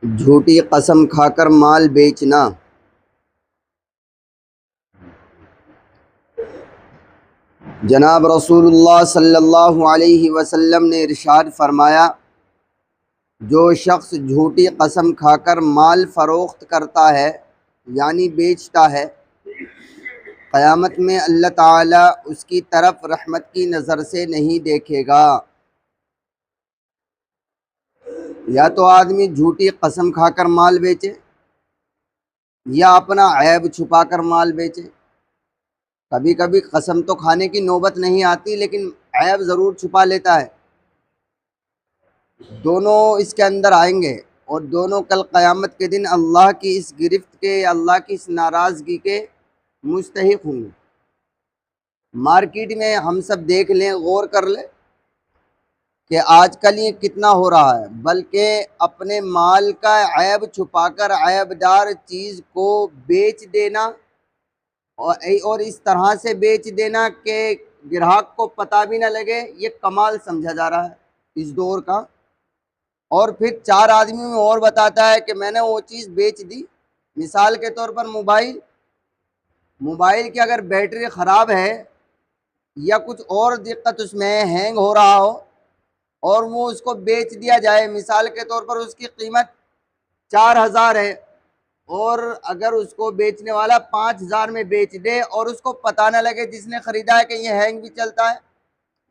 झूठी कसम खाकर माल बेचना। जनाब रसूलुल्लाह सल्लल्लाहु अलैहि वसल्लम ने इरशाद फरमाया, जो शख्स झूठी कसम खाकर माल फ़रोख्त करता है यानी बेचता है, क़यामत में अल्लाह ताला उसकी तरफ रहमत की नज़र से नहीं देखेगा। या तो आदमी झूठी कसम खाकर माल बेचे या अपना ऐब छुपा कर माल बेचे। कभी कभी कसम तो खाने की नौबत नहीं आती, लेकिन ऐब ज़रूर छुपा लेता है। दोनों इसके अंदर आएंगे और दोनों कल क़यामत के दिन अल्लाह की इस गिरफ्त के, अल्लाह की इस नाराज़गी के मुस्तहिक़ होंगे। मार्केट में हम सब देख लें, गौर कर लें कि आजकल ये कितना हो रहा है। बल्कि अपने माल का ऐब छुपाकर ऐबदार चीज़ को बेच देना और इस तरह से बेच देना कि ग्राहक को पता भी ना लगे, ये कमाल समझा जा रहा है इस दौर का। और फिर चार आदमी में और बताता है कि मैंने वो चीज़ बेच दी। मिसाल के तौर पर मोबाइल की अगर बैटरी ख़राब है या कुछ और दिक्कत उसमें हैंग हो रहा हो और वो उसको बेच दिया जाए, मिसाल के तौर पर उसकी कीमत 4,000 है और अगर उसको बेचने वाला 5,000 में बेच दे और उसको पता ना लगे जिसने ख़रीदा है कि ये हैंग भी चलता है।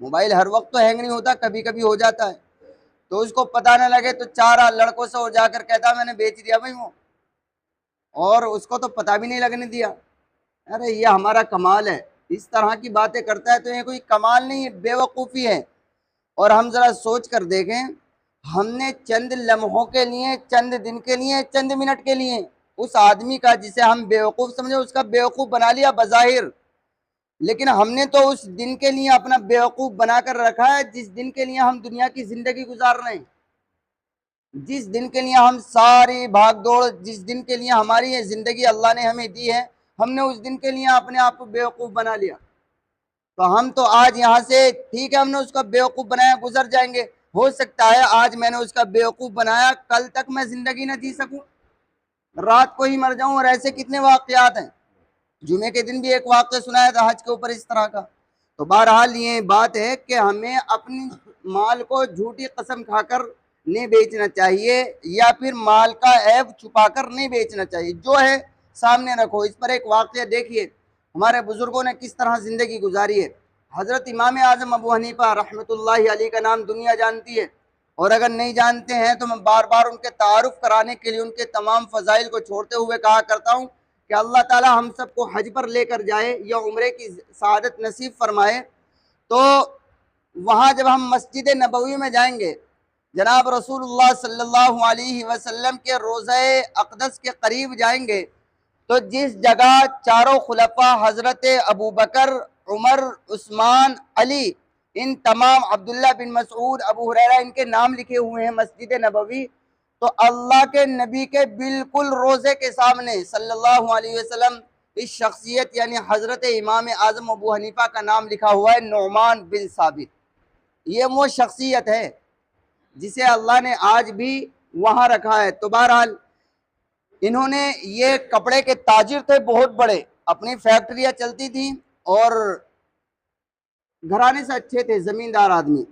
मोबाइल हर वक्त तो हैंग नहीं होता, कभी कभी हो जाता है। तो उसको पता ना लगे तो चार लड़कों से वो जाकर कहता मैंने बेच दिया भाई वो, और उसको तो पता भी नहीं लगने दिया। अरे ये हमारा कमाल है। इस तरह की बातें करता है तो ये कोई कमाल नहीं है, बेवकूफ़ी है। और हम ज़रा सोच कर देखें, हमने चंद लम्हों के लिए, चंद दिन के लिए, चंद मिनट के लिए उस आदमी का जिसे हम बेवकूफ़ समझे उसका बेवकूफ़ बना लिया बज़ाहिर, लेकिन हमने तो उस दिन के लिए अपना बेवकूफ़ बना कर रखा है जिस दिन के लिए हम दुनिया की ज़िंदगी गुजार रहे हैं, जिस दिन के लिए हम सारी भाग दौड़, जिस दिन के लिए हमारी ये ज़िंदगी अल्लाह ने हमें दी है, हमने उस दिन के लिए अपने आप को बेवकूफ़ बना लिया। तो हम तो आज यहाँ से, ठीक है हमने उसका बेवकूफ़ बनाया, गुजर जाएंगे। हो सकता है आज मैंने उसका बेवकूफ़ बनाया, कल तक मैं ज़िंदगी ना जी सकूं, रात को ही मर जाऊं। और ऐसे कितने वाक़यात हैं। जुमे के दिन भी एक वाक़या सुनाया था हज के ऊपर इस तरह का। तो बहरहाल ये बात है कि हमें अपनी माल को झूठी कसम खाकर नहीं बेचना चाहिए या फिर माल का ऐब छुपाकर नहीं बेचना चाहिए। जो है सामने रखो। इस पर एक वाक़या देखिए, हमारे बुजुर्गों ने किस तरह ज़िंदगी गुजारी है। हज़रत इमाम आज़म अबू हनीफ़ा रहमतुल्लाहि अलैह का नाम दुनिया जानती है, और अगर नहीं जानते हैं तो मैं बार बार उनके तारुफ कराने के लिए उनके तमाम फ़ज़ाइल को छोड़ते हुए कहा करता हूँ कि अल्लाह ताला हम सबको हज पर लेकर जाए या उम्रे की सआदत नसीब फरमाए। तो वहाँ जब हम मस्जिद नबवी में जाएंगे, जनाब रसूलुल्लाह सल्लल्लाहु अलैहि वसल्लम के रोज़े अक़दस के करीब जाएंगे, तो जिस जगह चारों खुलफा हज़रत अबू बकर, उमर, उस्मान, अली, इन तमाम, अब्दुल्ला बिन मसऊद, अबू हुरैरा, इनके नाम लिखे हुए हैं मस्जिद नबवी, तो अल्लाह के नबी के बिल्कुल रोज़े के सामने सल्लल्लाहु अलैहि वसल्लम इस शख्सियत यानी हज़रत इमाम आज़म अबू हनीफ़ा का नाम लिखा हुआ है, नौमान बिन साबित। ये वो शख्सियत है जिसे अल्लाह ने आज भी वहाँ रखा है। तो बहरहाल इन्होंने, ये कपड़े के ताजिर थे बहुत बड़े, अपनी फैक्ट्रियाँ चलती थी और घराने से अच्छे थे, ज़मींदार आदमी।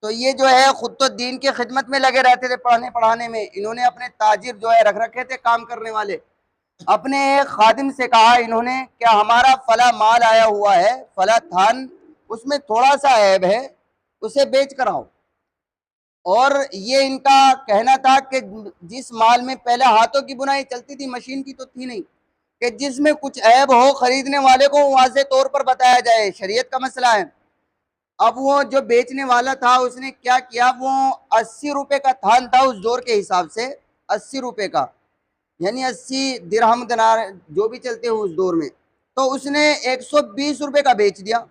तो ये जो है खुद तो दीन की खिदमत में लगे रहते थे, पढ़ाने पढ़ाने में। इन्होंने अपने ताजिर जो है रख रखे थे, काम करने वाले। अपने एक खादिम से कहा इन्होंने, क्या हमारा फला माल आया हुआ है, फला थान, उसमें थोड़ा सा ऐब है, उसे बेच कर आओ। और ये इनका कहना था कि जिस माल में पहले हाथों की बुनाई चलती थी, मशीन की तो थी नहीं, कि जिसमें कुछ ऐब हो खरीदने वाले को वाज़े तौर पर बताया जाए, शरीयत का मसला है। अब वो जो बेचने वाला था उसने क्या किया, वो 80 रुपए का थान था उस दौर के हिसाब से, 80 रुपए का, यानी 80 दिरहम दिनार जो भी चलते हैं उस दौर में, तो उसने 120 रुपए का बेच दिया।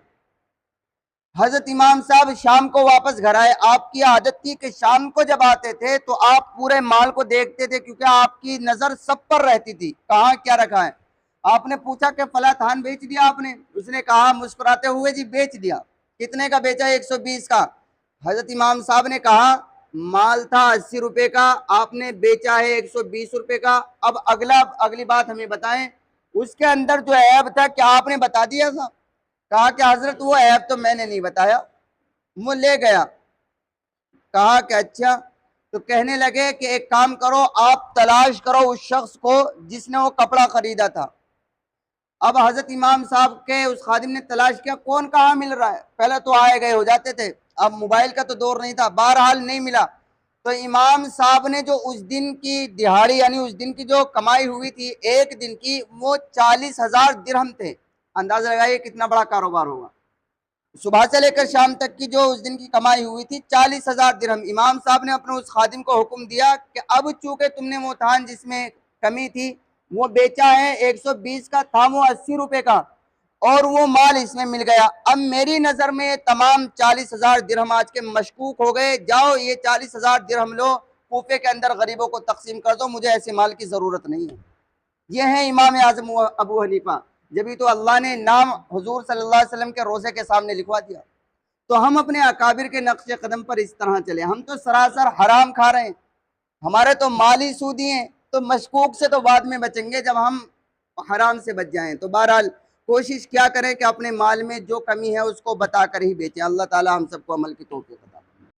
हजरत इमाम साहब शाम को वापस घर आए। आपकी आदत थी कि शाम को जब आते थे तो आप पूरे माल को देखते थे, क्योंकि आपकी नजर सब पर रहती थी, कहाँ क्या रखा है। आपने पूछा कि फला थान बेच दिया आपने? उसने कहा मुस्कुराते हुए, जी बेच दिया। कितने का बेचा? 120 का। हजरत इमाम साहब ने कहा माल था 80 रुपए का, आपने बेचा है 120 रुपए का। अब अगली बात हमें बताएं, उसके अंदर जो ऐब था क्या आपने बता दिया था? कहा कि हजरत वो ऐब तो मैंने नहीं बताया, वो ले गया। कहा कि अच्छा, तो कहने लगे कि एक काम करो, आप तलाश करो उस शख्स को जिसने वो कपड़ा खरीदा था। अब हजरत इमाम साहब के उस खादिम ने तलाश किया, कौन कहाँ मिल रहा है, पहले तो आए गए हो जाते थे, अब मोबाइल का तो दौर नहीं था, बहरहाल नहीं मिला। तो इमाम साहब ने जो उस दिन की दिहाड़ी यानी उस दिन की जो कमाई हुई थी एक दिन की, वो 40,000 दिरहम थे। अंदाजा लगाइए कितना बड़ा कारोबार होगा। सुबह से लेकर शाम तक की जो उस दिन की कमाई हुई थी 40,000 दिरहम। इमाम साहब ने अपने उस खादिम को हुक्म दिया कि अब चूंकि तुमने वो थान जिसमें कमी थी वो बेचा है, 120 का था वो 80 रुपए का, और वो माल इसमें मिल गया। अब मेरी नजर में ये तमाम 40,000 दिरहम आज के मशकूक हो गए, जाओ ये 40,000 दिरहम लो, कूफे के अंदर गरीबों को तकसीम कर दो, मुझे ऐसे माल की जरूरत नहीं है। ये है इमाम आजम अबू हनीफा। जब तो अल्लाह ने नाम हुजूर सल्लल्लाहु अलैहि वसल्लम के रोजे के सामने लिखवा दिया। तो हम अपने अकाबिर के नक्शे कदम पर इस तरह चले, हम तो सरासर हराम खा रहे हैं, हमारे तो माली सूदी हैं, तो मशकूक से तो बाद में बचेंगे जब हम हराम से बच जाएं। तो बहरहाल कोशिश क्या करें कि अपने माल में जो कमी है उसको बताकर ही बेचें। अल्लाह ताला हम सबको अमल की तौफीक दे।